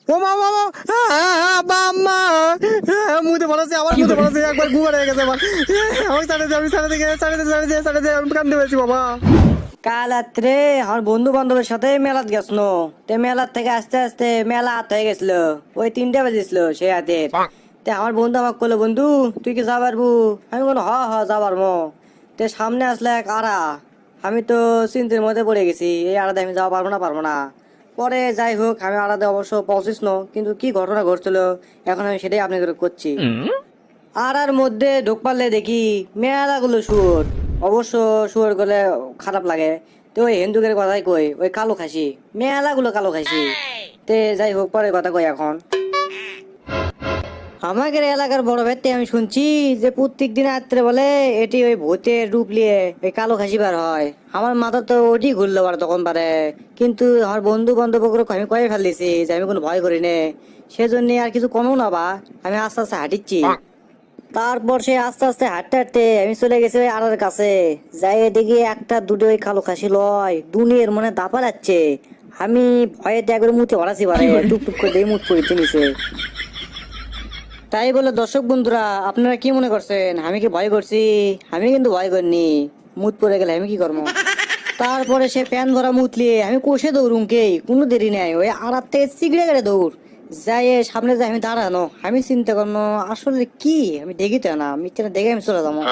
ও মা বাবা, বাম্মা মুতে পড়াছে, আমার মুতে পড়াছে, একবার ঘুমার হয়ে গেছে আমার। আমি ছাড়ে দিয়ে, আমি ছাড়ে দিয়ে, ছাড়ে দিয়ে, ছাড়ে দিয়ে, ছাড়ে দিয়ে, আমি কান্দতে পেরেছি বাবা। কাল রাত্রে আমার বন্ধু বান্ধবের সাথে মেলাত গেছিল। তে মেলার থেকে আস্তে আস্তে মেলা হাত হয়ে গেছিল, ওই 3টা বাজিছিল সে হাতের। তে আমার বন্ধু আমাকে বললো, বন্ধু তুই কি যা পারবু? আমি বললাম হ যা পারবো। তে সামনে আসলে এক আড়া, আমি তো চিন্তার মধ্যে পড়ে গেছি, এই আড়াতে আমি যাওয়া পারবো না। পরে যাই হোক, আমি আড়াতে অবশ্য পৌঁছিস ন, কিন্তু কি ঘটনা ঘটছিল এখন আমি সেটাই আপনাদের করছি। আড়ার মধ্যে ঢোক পারলে দেখি মেলাগুলো শুয়োর। অবশ্য শুয়োর গেলে খারাপ লাগে, তো ওই হিন্দুকের কথাই কই, ওই কালো খাসি, মেলাগুলো কালো খাসি। তে যাই হোক, পরে কথা কই এখন। আমাদের এলাকার বড় ভাইতে আমি শুনছি যে প্রত্যেক দিন রাত্রে বলে এটি ওই ভূতের রূপ নিয়ে ওই কালো খাসি বার হয়। আমার মাথা তো ওটি ঘুরলো পারে তখন পারে, কিন্তু আমার বন্ধু বান্ধব আমি কয়ে ফেলিছি যে আমি কোনো ভয় করি নে, সেজন্য আর কিছু কমও না বা, আমি আস্তে আস্তে হাঁটিচ্ছি। তারপর সে আস্তে আস্তে হাঁটতে হাঁটতে আমি চলে গেছি ওই আড়ার কাছে। যাই দেখি একটা দুটো ওই কালো খাসি লয় দুনিয়ার মনে দাপা যাচ্ছে। আমি ভয়েতে একবার মুতে ভরাছি পারে, টুক করে দিয়ে মুখ পড়িতে নিছে। তাই বলে দর্শক বন্ধুরা, আপনারা কি মনে করছেন আমি কি ভয় করছি? আমি কিন্তু ভয় করিনি। মুত পড়ে গেলে আমি কি করবো? তারপরে সে প্যান ভরা মুতলিয়ে আমি কষে দৌড়ুমকে, কোনো দেরি নাই, ওই আড়াতে চিগড়ে গেলে দৌড় যাই সামনে যাই আমি দাঁড়ানো, আমি চিন্তা করবো আসলে কি আমি দেখি তো না, আমি দেখে আমি চলে যাবো।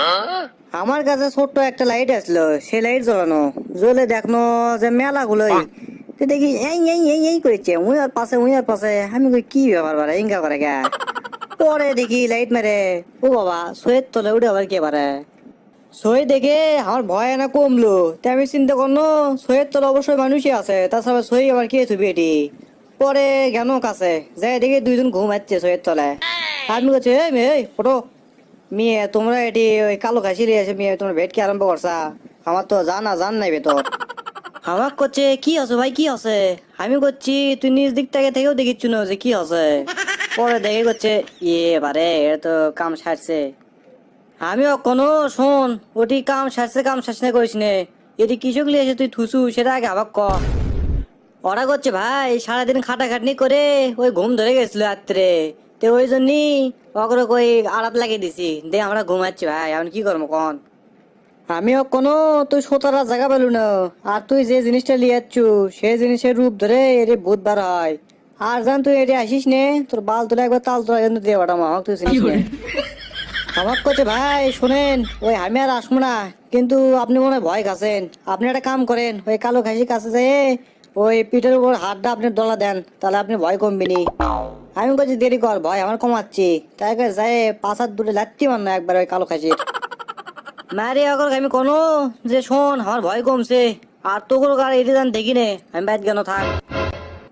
আমার কাছে ছোট্ট একটা লাইট আসলো, সেই লাইট জ্বলানো, জ্বলে দেখনো যে মেলা গুলোই দেখি এই এই এই এই করেছে, উই আর পাশে, আমি কই কি ব্যাপার বারে ইঙ্গা করে গা। পরে দেখি লাইট মেরে, ও বাবা সৈয়দ তলে উঠে আবার কে পারে। সৈয়দ দেখে আমার ভয় না কমলো, তাই আমি চিন্তা করলো সৈয়দ তলে অবশ্যই মানুষই আছে, তাছাড়া সৈয়দ আবার কে থুবি এটি। পরে গেল কাছে যাই দেখি দুইজন ঘুমাচ্ছে সৈয়দ তলে। আমি বলছি এই মেয়ে ফটো, মেয়ে তোমরা এটি ওই কালো খাসি আছে মেয়ে, তোমরা ভেটকি আরম্ভ করছা, আমার তো জান নাই ভেতর। আমার করছে কি আছে ভাই কি আছে, আমি করছি তুই নিজ দিক থেকেও দেখিচ্ছ না যে কি আছে। পরে দেখে করছে ইয়ে বারে এটা তো কাম সারছে। আমিও কোনো শোন, ওটি কাম সারছে করিস নে, এটি কৃষক লিয়েছে তুই থুসু সেটা আগে আবার ক। ওরা করছে ভাই সারাদিন খাটাখাটনি করে ওই ঘুম ধরে গেছিল রাত্রে, তো ওই জন্যই ওগুলো ওই আড়াত লাগিয়ে দিছি, দে আমরা ঘুমাচ্ছি ভাই, এখন কি করবো কন। আমিও কোনো তুই সোতারা জায়গা পেলু না, আর তুই যে জিনিসটা লিয়ে যাচ্ছু সেই জিনিসের রূপ ধরে এটি ভূত বার হয়। আর জান তুই এটি আসিস নে, তোর বাল তুলে একবার তাল তোলা কিন্তু দিয়ে বাটাম আমাকে, তুই চিনিস নে। আমার কাছে ভাই শোনেন, ওই আমি আর আসবো না, কিন্তু আপনি মনে হয় ভয় খাচ্ছেন। আপনি একটা কাম করেন, ওই কালো খাসির কাছে যেয়ে ওই পিঠের উপর হাতটা আপনি ডলা দেন, তাহলে আপনি ভয় কমবিনি। আমি বলছি দেরি কর ভয় আমার কমাচ্ছি, তাই করে যায় 5 হাত দূরে লাত্তি মার না একবার ওই কালো খাসির। মারি আগর আমি কোনো যে শোন আমার ভয় কমছে, আর তো কোনো কার এটি জান দেখি নে, আমি বাইর কেন থাক।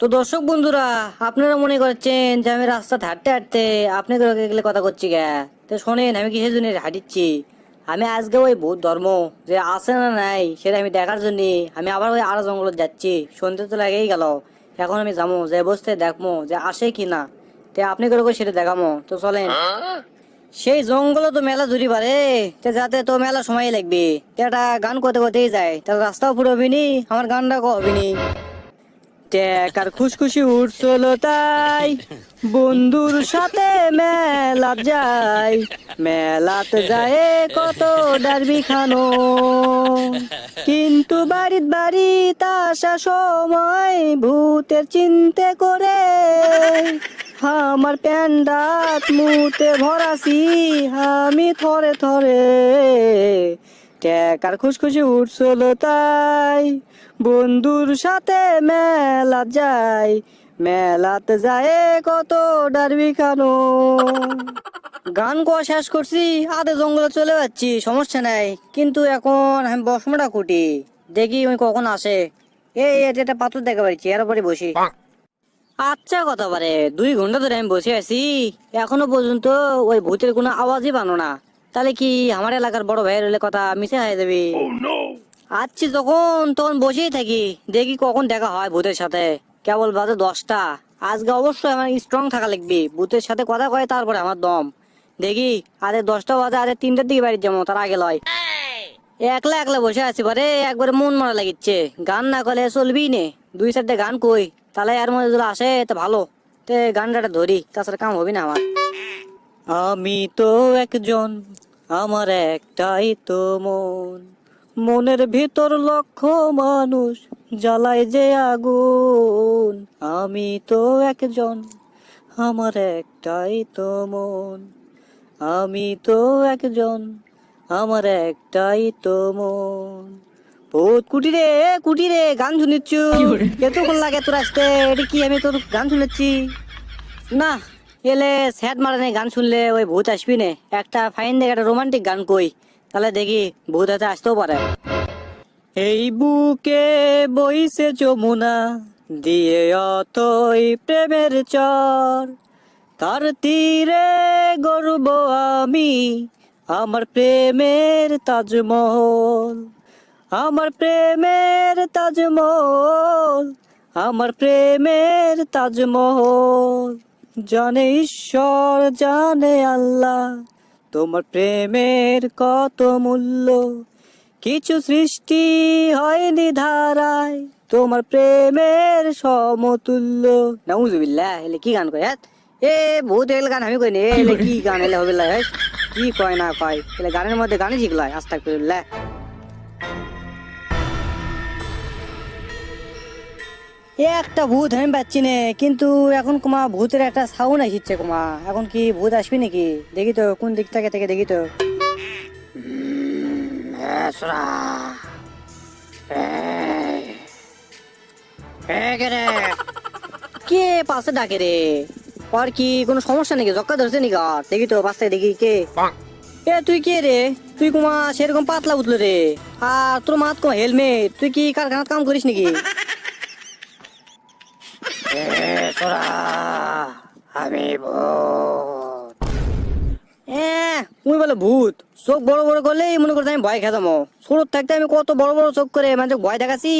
তো দর্শক বন্ধুরা, আপনারা মনে করছেন যে আমি রাস্তাতে হাঁটতে হাঁটতে আপনাদের এগুলো কথা করছি গা, তো শোনেন আমি কিসের জন্য হাঁটিচ্ছি। আমি আজকে ওই ভূত ধর্ম যে আছে না নাই সেটা আমি দেখার জন্য আমি আবার ওই আরো জঙ্গলে যাচ্ছি। সন্ধ্যে তো লাগেই গেল, এখন আমি যাবো যে বসতে দেখবো যে আসে কি না, তো আপনি করে সেটা দেখাবো, তো চলেন। সেই জঙ্গলে তো মেলা ধরি পারে, তে যাতে তো মেলা সময় লাগবে, তো একটা গান করতে করতেই যায়, তাহলে রাস্তাও পুরো হবিনি, আমার গানটা হবিনি। টেকার খুশখুশি উঠছিল তাই বন্ধুর সাথে মেলা যায়, মেলাতে যায় কত ডারবি খানো, কিন্তু বাড়িতে আসা সময় ভূতের চিন্তে করে আমার প্যান্ডাত মুতে ভরাছি আমি থরে থরে। টেকার খুশখুশি উঠছিল তাই বন্ধুর সাথে মেলা যাই, মেলাতে যায় কত ডারবি খানো। গান কোয়া শেষ করছি, আধে জঙ্গলে চলে যাচ্ছি, সমস্যা নাই, কিন্তু এখন আমি বসমটা কুটি দেখি ওই কখন আসে। এই এটা পাথর দেখা পাচ্ছি, এর উপরে বসি। আচ্ছা কথা পারে 2 ঘন্টা ধরে আমি বসে আছি, এখনো পর্যন্ত ওই ভূতের কোনো আওয়াজই পানো না, তাহলে কি আমার এলাকার বড় ভাইয়ের হলে কথা মিশে হয়ে যাবে। আচ্ছা যখন তখন বসেই থাকি, দেখি কখন দেখা হয় ভূতের সাথে। কেবল বাজে 10টা, আজকে অবশ্যই আমার স্ট্রং থাকা লাগবে, ভূতের সাথে কথা কয় তারপরে আমার দম। দেখি আরে 10টা বাজে, আরে 3টার দিকে বাড়ি যাবো, তার আগে লয়। একলা একলা বসে আছি পারে, একবারে মন মারা লাগিচ্ছে, গান না করলে চলবি নে। 2-4টে গান কই, তাহলে এর মধ্যে যদি আসে তো ভালো। তে গানটা ধরি, তাছাড়া কাম হবে না আমার। আমি তো একজন, আমার একটাই তো মন, মনের ভিতর লক্ষ মানুষ জ্বালায় যে আগুন। আমি তো একজন, আমার একটাই তো মন, আমি তো একজন, আমার একটাই তো মন। বহুত কুটি রে গান শুনেছ? এতক্ষণ লাগে তোর আসতে, এটা কি আমি তোর গান শুনেছি? না, এলে স্যাড মারানে গান শুনলে ওই ভূত আসবি না। একটা ফাইন দেখে একটা রোমান্টিক গান কই, তাহলে দেখি ভূত হাতে আসতেও পারে। এই বুকে বইছে যমুনা, দিয়ে অতই প্রেমের চর, তার তীরে গর্ব আমি, আমার প্রেমের তাজমহল, আমার প্রেমের তাজমহল, আমার প্রেমের তাজমহল। জানে ঈশ্বর জানে আল্লাহ, তোমার প্রেমের কত মূল্য, কিছু সৃষ্টি হয়নি ধারায় তোমার প্রেমের সমতুল্য। নাউজুবিল্লাহ, এলে কি গান কয়? এ বহুত এলে গান আমি কইনি, এলে কি গান এলে হবে লাই? কি কয় না কয়, এলে গানের মধ্যে গানই শিখলাই। আস্তাগফিরুল্লাহ। এ একটা ভূত আমি পাচ্ছি না, কিন্তু এখন কুমা ভূতের একটা সাউন্ড আসছে কুমা। এখন কি ভূত আসবি নাকি? দেখি তো কোন দিক থেকে দেখি তো। এসরা, কে পাশে ডাকে রে? আর কি কোনো সমস্যা নাকি? জক্কা ধরছে নাকি? আর দেখি তো পাশে দেখি কে। এ তুই কে রে? তুই কুমা সেরকম পাতলা উঠলো রে, আর তোর মাত কুমা হেলমেট। তুই কি কারখানাত কাম করিস নাকি? আমি ভূত। মুই বলে ভূত? চোখ বড় বড় করলেই মনে করতে আমি ভয় খেতাম। ছোট থাকতে আমি কত বড় বড় চোখ করে মানে ভয় দেখাচ্ছি,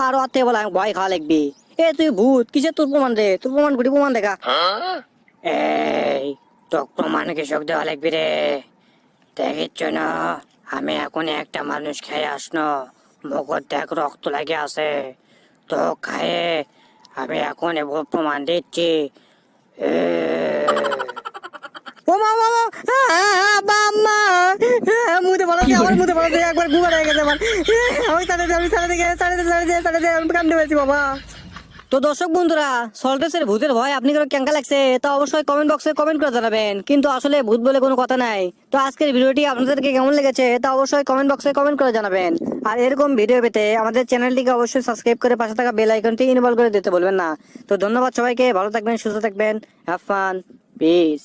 আর ওর থেকে বলে আমি ভয় খাওয়া লাগবে। এ তুই ভূত কিসের? তোর প্রমাণ দে, তোর প্রমাণ ঘুরি প্রমাণ দেখা। এই তোর প্রমাণ কৃষক দেওয়া লাগবে রে। দেখিচ্ছ না আমি এখন একটা মানুষ খেয়ে আসনো, মুখর দেখ রক্ত লাগে আছে, তো খায়ে আমি এখন প্রমাণ দিচ্ছি। ও মা বাবা, বাম্মা মুতে বলাছে, আমার মুতে বলাছে, একবার গুবার হয়ে গেছে আমার। আমি আমি কান্দতে পেরেছি বাবা। তো দর্শক বন্ধুরা, সল্টেসের ভূতের ভয় আপনি কেঙ্কা লাগছে তা অবশ্যই কমেন্ট বক্সে কমেন্ট করে জানাবেন। কিন্তু আসলে ভূত বলে কোনো কথা নাই। তো আজকের ভিডিওটি আপনাদেরকে কেমন লেগেছে তা অবশ্যই কমেন্ট বক্সে কমেন্ট করে জানাবেন। আর এরকম ভিডিও পেতে আমাদের চ্যানেলটিকে অবশ্যই সাবস্ক্রাইব করে পাশে থাকা বেল আইকনটি ইনবল করে দিতে বলবেন না। তো ধন্যবাদ সবাইকে, ভালো থাকবেন, সুস্থ থাকবেন, হ্যাভ ফান, পিস।